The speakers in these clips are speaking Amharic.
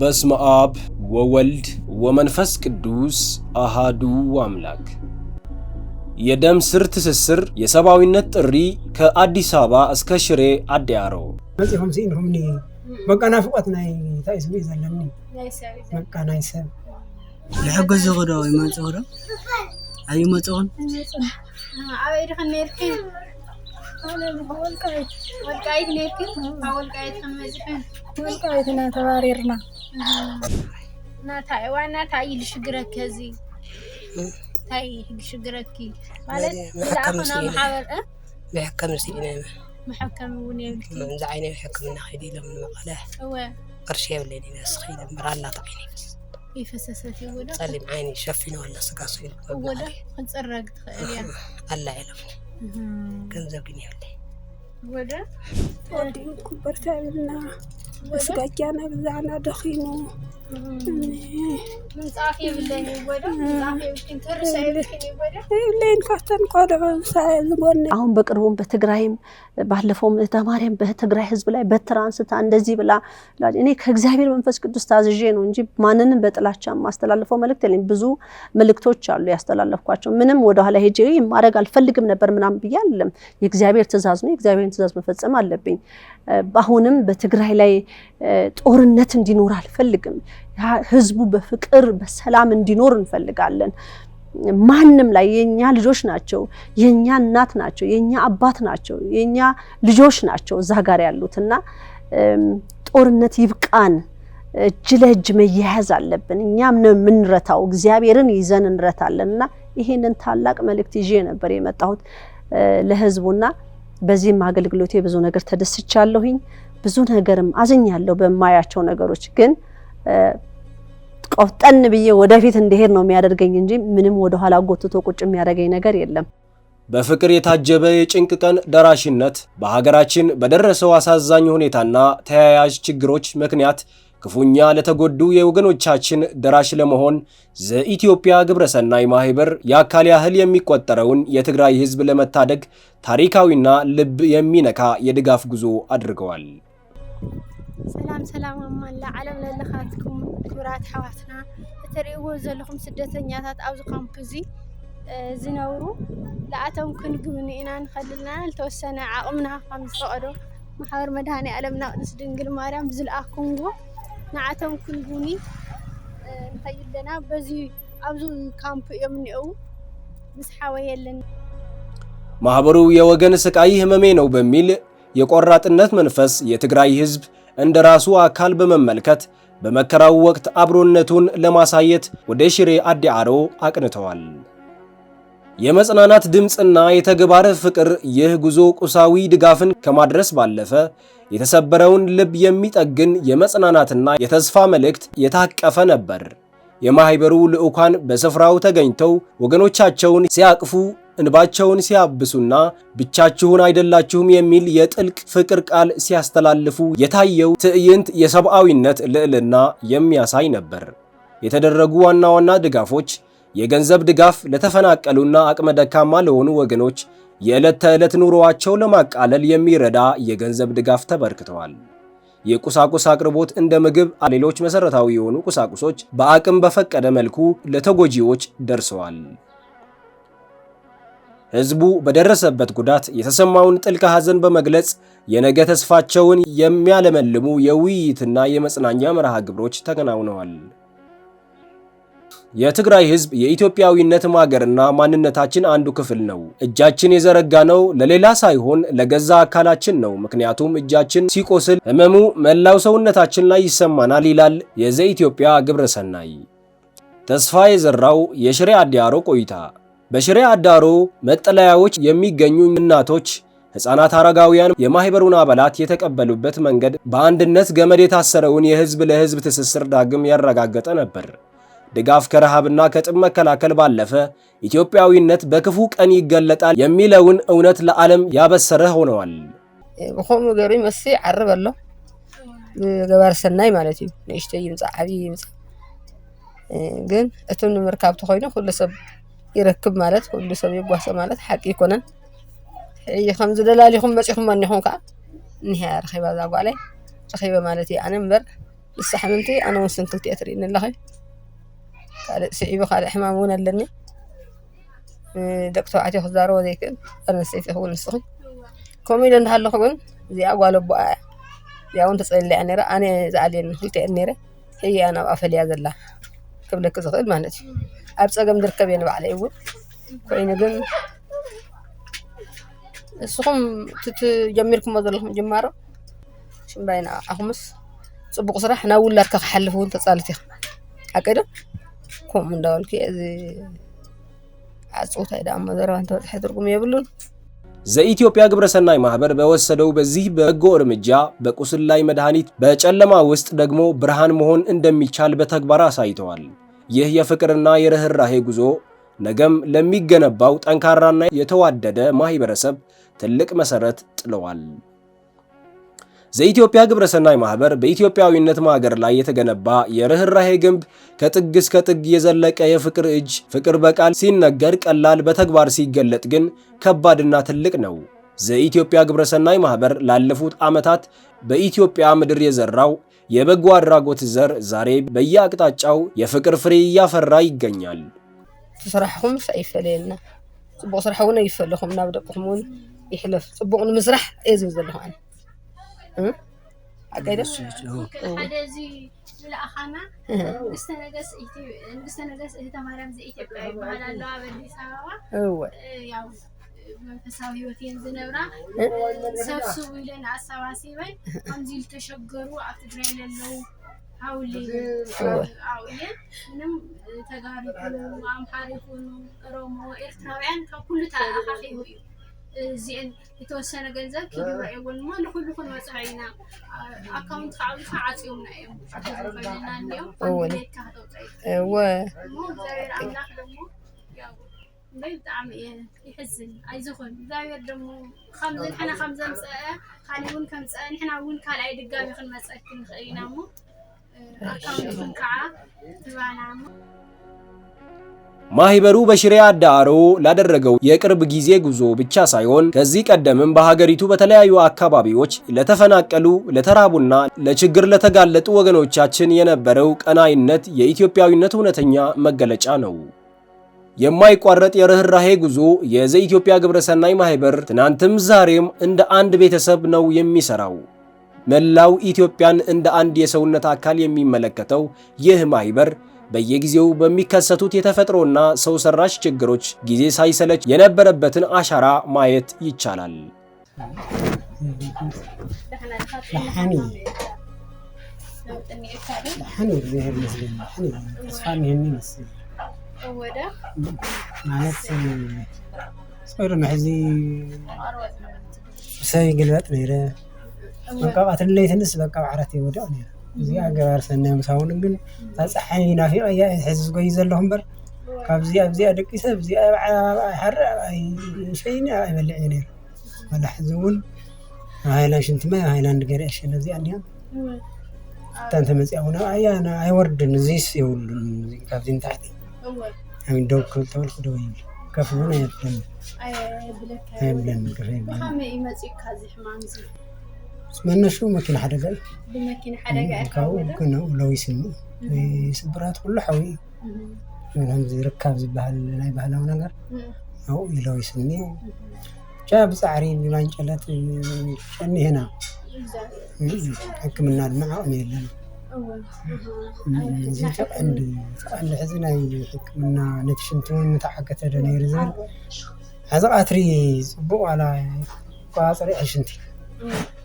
በስመ አብ ወወልድ ወመንፈስ ቅዱስ አሃዱ አምላክ። የደም ስር ትስስር የሰብአዊነት ጥሪ ከአዲስ አበባ እስከ ሽሬ አዲያሮ መጽሐም ሲንሁምኒ በቃና ፍቆት ናይ ታይስቢ ዘለኒ በቃና ይሰብ ለሐገዝ ዘገዳው ይማጽወራ አይ ማጽወን አይ ድኸነርኪ አለ ወልቃይት ነርኪ ወልቃይት ከመዝፈን ወልቃይትና ተባሪርና ናታይ ዋና ታይ ልሽግረክ ከዚ ታይ ልሽግረክ ማለት ዛኸና ማህበር محكم سينا محكم ونيلك زعيني حكمنا خيدي لهم المقاله هو قرشي ولا ناس خيد مرالا طعيني يفسست ولا سلم عيني شفينا ولا سقاصيل ولا خنصرق تخيل يعني الله يعلم ገንዘብ ግን ያለ ወደ ወዲን ኩበርታልና ወስጋጃና ብዛና ደኺኑ ምንጻፍ ይብለኝ ወደ ምንጻፍ ይብለኝ ተርሳይ ወደ ለይን ካስተን ቆደው ሳይዝቦን አሁን በቅርቡም በትግራይም ባለፈው ተማሪም በትግራይ ህዝብ ላይ በትራንስታ እንደዚህ ብላ እኔ ከእግዚአብሔር መንፈስ ቅዱስ ታዝዤ ነው እንጂ ማንንም በጥላቻ ማስተላለፈው መልእክት የለኝ። ብዙ መልእክቶች አሉ ያስተላለፍኳቸው። ምንም ወደ ኋላ ሄጄ ማድረግ አልፈልግም ነበር ምናምን ብያለሁ። የእግዚአብሔር ትእዛዝ ነው፣ የእግዚአብሔርን ትእዛዝ መፈጸም አለብኝ። አሁንም በትግራይ ላይ ጦርነት እንዲኖር አልፈልግም። ህዝቡ በፍቅር በሰላም እንዲኖር እንፈልጋለን። ማንንም ላይ የኛ ልጆች ናቸው፣ የኛ እናት ናቸው፣ የኛ አባት ናቸው፣ የኛ ልጆች ናቸው እዛ ጋር ያሉትና ጦርነት ይብቃን። እጅ ለእጅ መያያዝ አለብን። እኛም ነው የምንረታው፣ እግዚአብሔርን ይዘን እንረታለንና ይሄንን ታላቅ መልእክት ይዤ ነበር የመጣሁት ለህዝቡና በዚህም አገልግሎቴ ብዙ ነገር ተደስቻለሁኝ። ብዙ ነገርም አዝኛለሁ በማያቸው ነገሮች። ግን ቆፍጠን ብዬ ወደፊት እንድሄድ ነው የሚያደርገኝ እንጂ ምንም ወደ ኋላ ጎትቶ ቁጭ የሚያደርገኝ ነገር የለም። በፍቅር የታጀበ የጭንቅ ቀን ደራሽነት በሀገራችን በደረሰው አሳዛኝ ሁኔታና ተያያዥ ችግሮች ምክንያት ክፉኛ ለተጎዱ የወገኖቻችን ደራሽ ለመሆን ዘኢትዮጵያ ግብረሰናይ ማህበር የአካል ያህል የሚቆጠረውን የትግራይ ህዝብ ለመታደግ ታሪካዊና ልብ የሚነካ የድጋፍ ጉዞ አድርገዋል። ሰላም ሰላም አማላ ዓለም ለለኻትኩም ክብራት ሓዋትና እተሪእዎ ዘለኹም ስደተኛታት ኣብዚ ካምፕዚ ዝነብሩ ለኣቶም ክንግብኒ ኢና ንኸልልና ዝተወሰነ ዓቕምና ከም ዝፈቐዶ ማሕበር መድሃኒ ዓለምና ቅድስት ድንግል ማርያም ዝለኣኽምዎ ንዓቶም ክንግብኒ ንኸይለና በዚ ኣብዚ ካምፕ እዮም እኒአው ምስ ሓወየለን ማህበሩ የወገን ስቃይ ህመሜ ነው በሚል የቆራጥነት መንፈስ የትግራይ ህዝብ እንደራሱ አካል በመመልከት በመከራው ወቅት አብሮነቱን ለማሳየት ወደ ሽሬ አዲያሮ አቅንተዋል። የመጽናናት ድምጽና የተግባር ፍቅር ይህ ጉዞ ቁሳዊ ድጋፍን ከማድረስ ባለፈ የተሰበረውን ልብ የሚጠግን የመጽናናትና የተስፋ መልእክት የታቀፈ ነበር። የማህበሩ ልዑካን በስፍራው ተገኝተው ወገኖቻቸውን ሲያቅፉ እንባቸውን ሲያብሱና ብቻችሁን አይደላችሁም የሚል የጥልቅ ፍቅር ቃል ሲያስተላልፉ የታየው ትዕይንት የሰብአዊነት ልዕልና የሚያሳይ ነበር። የተደረጉ ዋና ዋና ድጋፎች የገንዘብ ድጋፍ ለተፈናቀሉና አቅመ ደካማ ለሆኑ ወገኖች የዕለት ተዕለት ኑሮአቸው ለማቃለል የሚረዳ የገንዘብ ድጋፍ ተበርክተዋል። የቁሳቁስ አቅርቦት እንደ ምግብ፣ ሌሎች መሰረታዊ የሆኑ ቁሳቁሶች በአቅም በፈቀደ መልኩ ለተጎጂዎች ደርሰዋል። ህዝቡ በደረሰበት ጉዳት የተሰማውን ጥልቅ ሐዘን በመግለጽ የነገ ተስፋቸውን የሚያለመልሙ የውይይትና የመጽናኛ መርሃ ግብሮች ተከናውነዋል። የትግራይ ህዝብ የኢትዮጵያዊነት ማገርና ማንነታችን አንዱ ክፍል ነው። እጃችን የዘረጋነው ለሌላ ሳይሆን ለገዛ አካላችን ነው። ምክንያቱም እጃችን ሲቆስል ህመሙ መላው ሰውነታችን ላይ ይሰማናል ይላል የዘኢትዮጵያ ግብረሰናይ። ተስፋ የዘራው የሽሬ አዲያሮ ቆይታ። በሽሬ አዳሮ መጠለያዎች የሚገኙ እናቶች፣ ህፃናት፣ አረጋውያን የማህበሩን አባላት የተቀበሉበት መንገድ በአንድነት ገመድ የታሰረውን የህዝብ ለህዝብ ትስስር ዳግም ያረጋገጠ ነበር። ድጋፍ ከረሃብና ከጥም መከላከል ባለፈ ኢትዮጵያዊነት በክፉ ቀን ይገለጣል የሚለውን እውነት ለዓለም ያበሰረ ሆነዋል። በኾም ገሪ መሲ ዓርበሎ ገባር ሰናይ ማለት እዩ ንእሽተይ ይምጻ ዓቢ ይምጻ ግን እቱን ምርካብ ተኾይኑ ሁሉ ሰብ ይረክብ ማለት ሁሉ ሰብ ይጓሰ ማለት ሓቂ ይኮነን። እይ ከም ዝደላሊኹም መጪኹም ማንኹም ከዓ ንህያ ረኺባ ዛጓላይ ረኺበ ማለት እዩ። ኣነ እምበር السحمنتي أنا وصلت تياتري إن الله قال سعيب قال حمامون لني دكتور عتي خزارو ذيك أنا نسيت هو الصغي كوميديان هالله خبن زي أقوال بقى يا وانت تسأل لي أنا زعلان قلت أنيرة هي أنا أقفل يا ذلا قبل كذا خير ما نتي أبصق مدرك بينا بعلي أول كوينة جن السخم تجمركم مظلهم جمارة شو باين أخمس صبغ صراحة أنا أقول لك حلفون تصالتي هكذا كم من دول كي أذي عصوت هيدا أما ذرا أنت تحضركم يبلون ዘኢትዮጵያ ግብረሰናይ ማህበር በወሰደው በዚህ በጎ እርምጃ በቁስል ላይ መድኃኒት በጨለማ ውስጥ ደግሞ ብርሃን መሆን እንደሚቻል በተግባር አሳይተዋል። ይህ የፍቅርና የርህራሄ ጉዞ ነገም ለሚገነባው ጠንካራና የተዋደደ ማህበረሰብ ትልቅ መሰረት ጥለዋል። ዘኢትዮጵያ ግብረሰናይ ማህበር በኢትዮጵያዊነት ማገር ላይ የተገነባ የርህራሄ ግንብ ከጥግ እስከ ጥግ የዘለቀ የፍቅር እጅ ፍቅር በቃል ሲነገር ቀላል በተግባር ሲገለጥ ግን ከባድና ትልቅ ነው። ዘኢትዮጵያ ግብረሰናይ ማህበር ላለፉት ዓመታት በኢትዮጵያ ምድር የዘራው የበጎ አድራጎት ዘር ዛሬ በየአቅጣጫው የፍቅር ፍሬ እያፈራ ይገኛል። ተሰራሕኩም ሳይፈለልና ጽቡቕ ስራሕውን ይፈልኹም ናብደቅኹምን ይሕለፍ ጽቡቕን መስራሕ እዝም ዘለኹን أكيد. هذا زي لا أخانا نستنجس إهتمام زي إثيوبيا على اللعبة اللي سوا. هو. ياو منفساوي وتين زنورا. سبسوا لنا السواسيبين. هم زي التشجروا أتدرين إنه حولي. عوية. نم تجاربهم عم حارفون رومو إرتراويان كل تأخيهم. زين يتوسنا جنزب كده وأول ما نقول لكم وسعينا أكاونت خالص عاصيومنا يوم فلنا اليوم فليت كهذا هو مو زاير عملاق دمو بيت عم يحزن عايزكم زاير دمو خمسة إحنا خمسة مسألة خليون كم مسألة إحنا وين كان عيد الجامع خل مسألة خلينا مو أكاونت كعا تبعنا مو ማህበሩ በሽሪያ ዳሮ ላደረገው የቅርብ ጊዜ ጉዞ ብቻ ሳይሆን ከዚህ ቀደምም በሀገሪቱ በተለያዩ አካባቢዎች ለተፈናቀሉ ለተራቡና ለችግር ለተጋለጡ ወገኖቻችን የነበረው ቀናይነት የኢትዮጵያዊነት እውነተኛ መገለጫ ነው። የማይቋረጥ የርህራሄ ጉዞ የዘኢትዮጵያ ግብረሰናይ ማህበር ትናንትም ዛሬም እንደ አንድ ቤተሰብ ነው የሚሰራው። መላው ኢትዮጵያን እንደ አንድ የሰውነት አካል የሚመለከተው ይህ ማህበር በየጊዜው በሚከሰቱት የተፈጥሮና ሰው ሰራሽ ችግሮች ጊዜ ሳይሰለች የነበረበትን አሻራ ማየት ይቻላል። زي أجر سنة مساون نقول تصحينا في أي حس كويس لهم بر كابزي أبزي أدك يسب زي حر شيء يبلعني ولا حزون هاي لا شنت ما هاي لا نقدر إيش نزي عليهم تانت مسياونا أنا أي ورد نزيس يقول كابزين تحتي هم دوك تقول خدوين كفونا يبلن أي بلن كفين بخام يمسك هذه حمانزي اسمنا شو ماكينة حدا قال بماكينة حدا قال كنا ولو يسمو سبرات كله حوي من هم زي ركاب زي بحال لا بحال ونقر أو يلو يسمي جاب سعرين بلان جلت شني هنا حكم النار معه أمير زي عند حزنا حكمنا نتشنتون متحقة دني رزال هذا أتري صبوا على قاصر عشنتي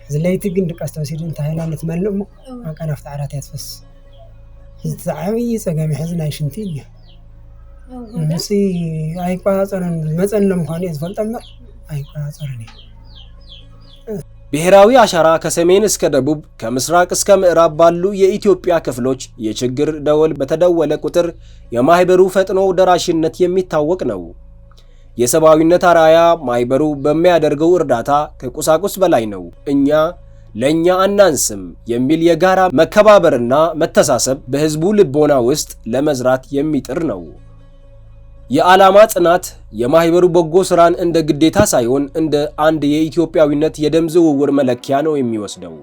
زليت جندك أستوسيدين تهيلا نتملمو ما كان أفتح عرات يتفس زعامي سجامي حزنا عشنتين نسي أي قاصر مثلا لم خاني أزفل تمر أي قاصرني ብሔራዊ አሻራ ከሰሜን እስከ ደቡብ ከምስራቅ እስከ ምዕራብ ባሉ የኢትዮጵያ ክፍሎች የችግር ደወል በተደወለ ቁጥር የማህበሩ ፈጥኖ ደራሽነት የሚታወቅ ነው። የሰብአዊነት አራያ ማህበሩ በሚያደርገው እርዳታ ከቁሳቁስ በላይ ነው። እኛ ለኛ አናንስም የሚል የጋራ መከባበርና መተሳሰብ በህዝቡ ልቦና ውስጥ ለመዝራት የሚጥር ነው። የዓላማ ጽናት የማህበሩ በጎ ስራን እንደ ግዴታ ሳይሆን እንደ አንድ የኢትዮጵያዊነት የደም ዝውውር መለኪያ ነው የሚወስደው።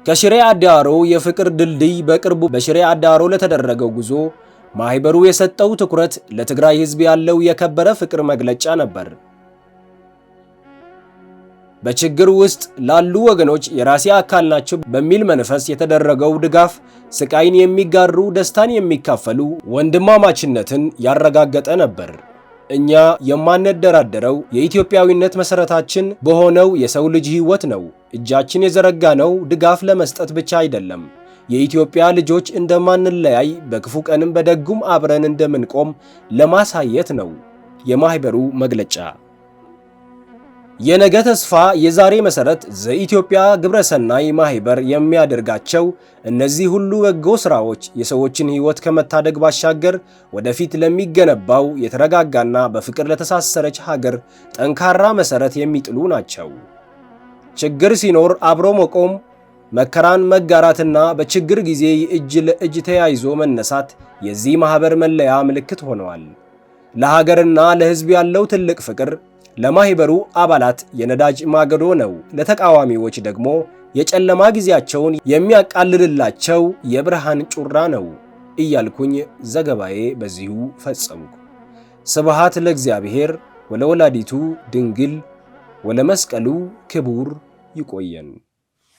ከሽሬ አዳሮ የፍቅር ድልድይ በቅርቡ በሽሬ አዳሮ ለተደረገው ጉዞ ማህበሩ የሰጠው ትኩረት ለትግራይ ህዝብ ያለው የከበረ ፍቅር መግለጫ ነበር። በችግር ውስጥ ላሉ ወገኖች የራሴ አካል ናቸው በሚል መንፈስ የተደረገው ድጋፍ ስቃይን የሚጋሩ ደስታን የሚካፈሉ ወንድማማችነትን ያረጋገጠ ነበር። እኛ የማንደራደረው የኢትዮጵያዊነት መሰረታችን በሆነው የሰው ልጅ ህይወት ነው። እጃችን የዘረጋነው ድጋፍ ለመስጠት ብቻ አይደለም። የኢትዮጵያ ልጆች እንደማንለያይ በክፉ ቀንም በደጉም አብረን እንደምንቆም ለማሳየት ነው የማህበሩ መግለጫ። የነገ ተስፋ የዛሬ መሰረት ዘኢትዮጵያ ግብረሰናይ ማህበር የሚያደርጋቸው እነዚህ ሁሉ በጎ ስራዎች የሰዎችን ህይወት ከመታደግ ባሻገር ወደፊት ለሚገነባው የተረጋጋና በፍቅር ለተሳሰረች ሀገር ጠንካራ መሰረት የሚጥሉ ናቸው። ችግር ሲኖር አብሮ መቆም፣ መከራን መጋራትና በችግር ጊዜ እጅ ለእጅ ተያይዞ መነሳት የዚህ ማህበር መለያ ምልክት ሆነዋል። ለሀገርና ለህዝብ ያለው ትልቅ ፍቅር ለማህበሩ አባላት የነዳጅ ማገዶ ነው፣ ለተቃዋሚዎች ደግሞ የጨለማ ጊዜያቸውን የሚያቃልልላቸው የብርሃን ጩራ ነው እያልኩኝ ዘገባዬ በዚሁ ፈጸምኩ። ስብሃት ለእግዚአብሔር ወለወላዲቱ ድንግል ወለመስቀሉ ክቡር። ይቆየን።